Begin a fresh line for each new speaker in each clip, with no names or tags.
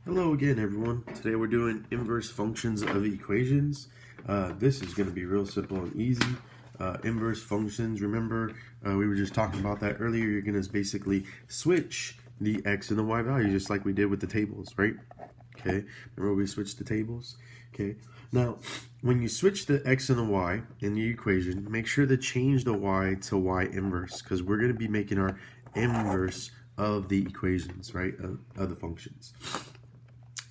Hello again, everyone. Today we're doing inverse functions of equations. This is going to be real simple and easy. Inverse functions, remember we were just talking about that earlier. You're going to basically switch the x and the y value just like we did with the tables, right? Okay, remember we switched the tables? Okay, now when you switch the x and the y in the equation, make sure to change the y to y inverse because we're going to be making our inverse of the equations, right, of the functions.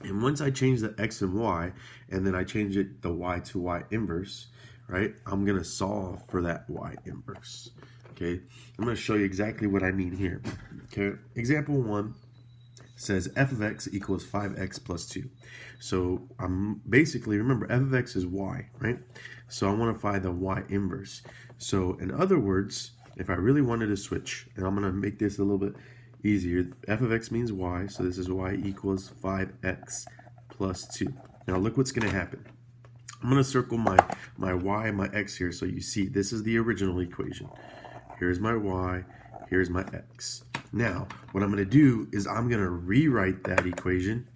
And once I change the x and y, and then I change it the y to y inverse, right, I'm going to solve for that y inverse. Okay, I'm going to show you exactly what I mean here. Okay, example 1 says f of x equals 5x plus 2. So I'm basically, remember, f of x is y, right? So I want to find the y inverse. So in other words, if I really wanted to switch, and I'm going to make this a little bit easier, f of x means y, so this is y equals 5x plus 2. Now look what's going to happen. I'm going to circle my y and my x here so you see this is the original equation. Here's my y, here's my x. Now, what I'm going to do is I'm going to rewrite that equation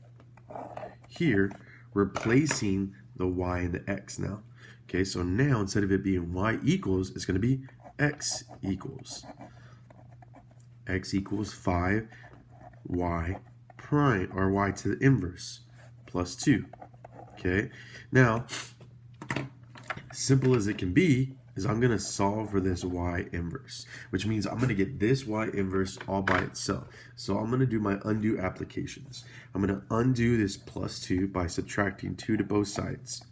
here, replacing the y and the x now. Okay, so now instead of it being y equals, it's going to be x equals. X equals 5 y prime, or y to the inverse, plus 2. Okay, now, simple as it can be, is I'm going to solve for this y inverse, which means I'm going to get this y inverse all by itself. So I'm going to do my undo applications. I'm going to undo this plus 2 by subtracting 2 to both sides.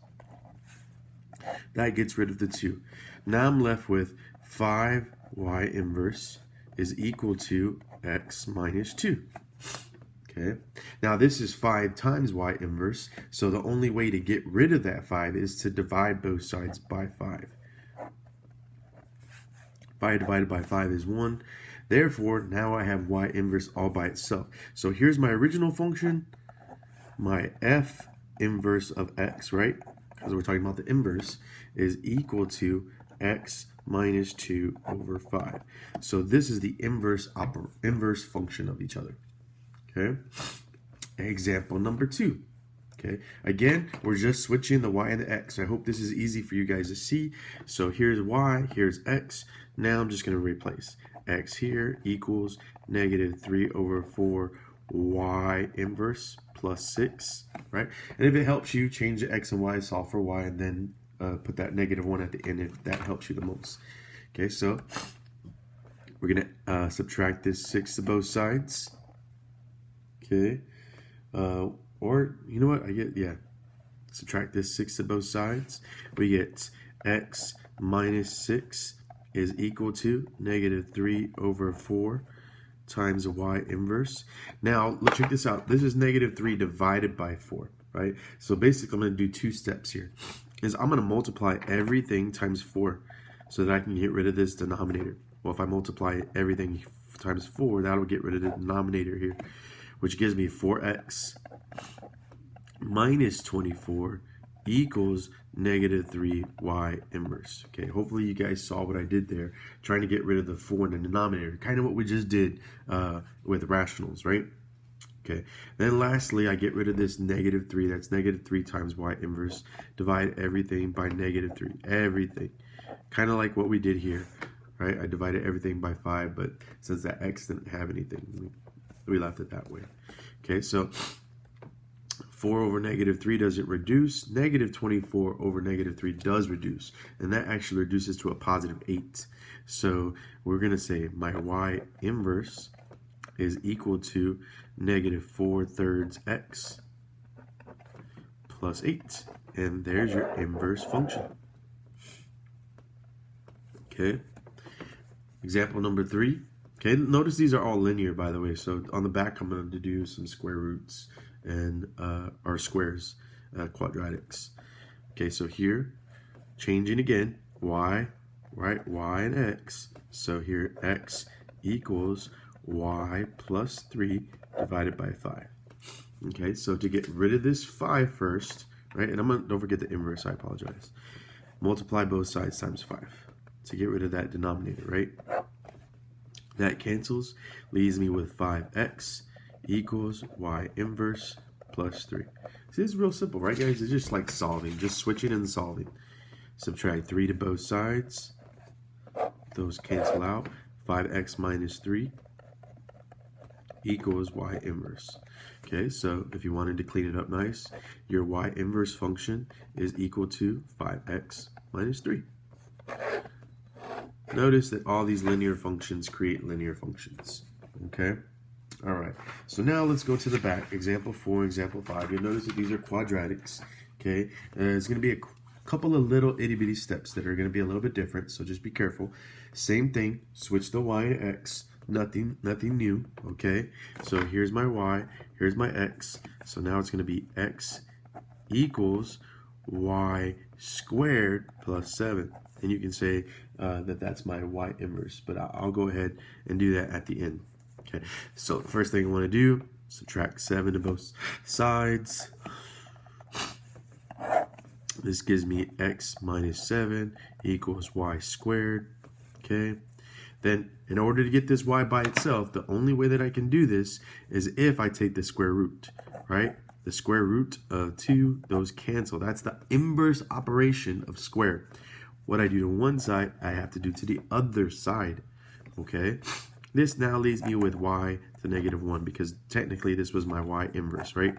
That gets rid of the 2. Now I'm left with 5y inverse is equal to x minus 2. Okay, now this is 5 times y inverse, so the only way to get rid of that 5 is to divide both sides by 5. 5 divided by 5 is 1. Therefore, now I have y inverse all by itself. So here's my original function, my f inverse of x, right? Because we're talking about the inverse, is equal to x minus 2 over 5. So this is the inverse function of each other. Okay? Example number 2. Okay, again, we're just switching the y and the x. I hope this is easy for you guys to see. So here's y, here's x. Now I'm just going to replace x here equals negative 3 over 4 y inverse plus 6, right? And if it helps you, change the x and y, solve for y, and then put that negative 1 at the end if that helps you the most. Okay, so we're going to subtract this 6 to both sides. Okay, or, you know what, subtract this 6 to both sides. We get x minus 6 is equal to negative 3 over 4 times y inverse. Now, let's check this out. This is negative 3 divided by 4, right? So basically, I'm going to do 2 steps here. I'm going to multiply everything times 4 so that I can get rid of this denominator. Well, if I multiply everything times 4, that'll get rid of the denominator here, which gives me 4x minus 24 equals negative 3y inverse. Okay, hopefully you guys saw what I did there, trying to get rid of the 4 in the denominator, kind of what we just did with rationals, right? Okay, then lastly, I get rid of this negative 3. That's negative 3 times y inverse. Divide everything by negative 3. Everything. Kind of like what we did here, right? I divided everything by 5, but since that x didn't have anything, we left it that way. Okay, so 4 over negative 3 doesn't reduce. Negative 24 over negative 3 does reduce. And that actually reduces to a positive 8. So we're going to say my y inverse is equal to negative 4/3 x plus 8. And there's your inverse function. Okay. Example number 3. Okay, notice these are all linear, by the way. So on the back, I'm going to do some square roots and or squares, quadratics. Okay, so here, changing again, y, right, y and x. So here, x equals y plus 3 divided by 5. Okay, so to get rid of this 5 first, right, and don't forget the inverse, I apologize. Multiply both sides times 5 to get rid of that denominator, right? That cancels, leaves me with 5x equals y inverse plus 3. See, it's real simple, right, guys? It's just like solving, just switching and solving. Subtract 3 to both sides. Those cancel out. 5x minus 3 equals y inverse. Okay, so if you wanted to clean it up nice, your y inverse function is equal to 5x minus 3. Notice that all these linear functions create linear functions. Okay? All right. So now let's go to the back. Example 4, example 5. You'll notice that these are quadratics. Okay? It's going to be a couple of little itty-bitty steps that are going to be a little bit different, so just be careful. Same thing. Switch the y to x. Nothing new. Okay? So here's my y. Here's my x. So now it's going to be x equals y squared plus 7. And you can say that that's my y inverse, but I'll go ahead and do that at the end. Okay, so first thing I want to do, subtract 7 to both sides. This gives me x minus 7 equals y squared. Okay, then in order to get this y by itself, the only way that I can do this is if I take the square root, right? The square root of 2, those cancel. That's the inverse operation of square. What I do to one side, I have to do to the other side. Okay? This now leaves me with y to negative 1 because technically this was my y inverse, right?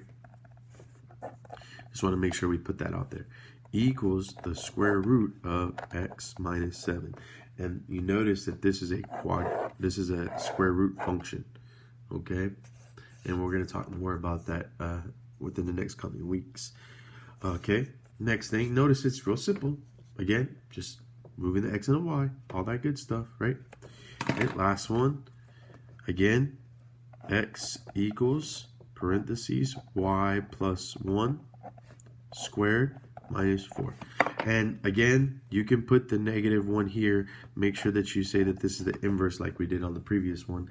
Just want to make sure we put that out there. Equals the square root of x minus 7. And you notice that this is a square root function. Okay? And we're going to talk more about that within the next coming weeks. Okay? Next thing, notice it's real simple. Again, just moving the x and the y, all that good stuff, right? Okay, last one. Again, x equals, parentheses, y plus 1 squared minus 4. And again, you can put the negative 1 here. Make sure that you say that this is the inverse like we did on the previous one.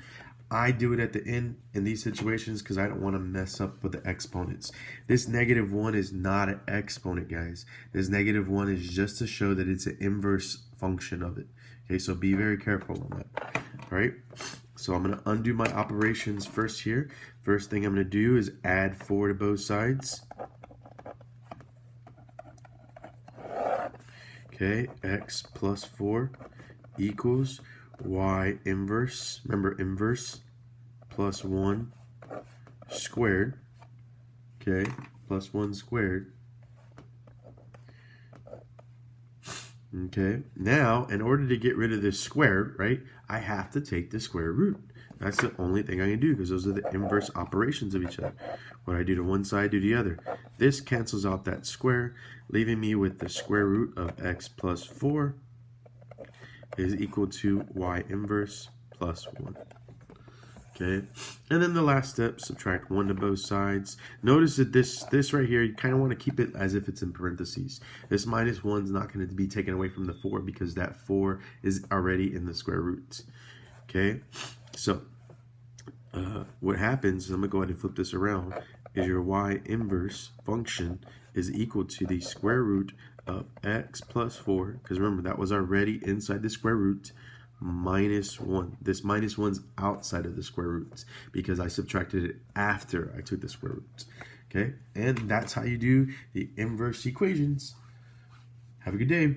I do it at the end in these situations because I don't want to mess up with the exponents. This negative 1 is not an exponent, guys. This negative 1 is just to show that it's an inverse function of it. Okay, so be very careful on that. All right, so I'm going to undo my operations first here. First thing I'm going to do is add 4 to both sides. Okay, x plus 4 equals y inverse, remember inverse, plus 1 squared, okay, plus 1 squared. Okay, now in order to get rid of this square, right, I have to take the square root. That's the only thing I can do because those are the inverse operations of each other. What I do to one side, do the other. This cancels out that square, leaving me with the square root of x plus 4 is equal to y inverse plus 1. Okay, and then the last step, subtract 1 to both sides. Notice that this right here, you kind of want to keep it as if it's in parentheses. This minus 1 is not going to be taken away from the 4 because that 4 is already in the square root. Okay, so what happens, I'm going to go ahead and flip this around, is your y inverse function is equal to the square root of x plus 4, because remember that was already inside the square root, minus 1. This minus 1's outside of the square root because I subtracted it after I took the square root. Okay, and that's how you do the inverse equations. Have a good day.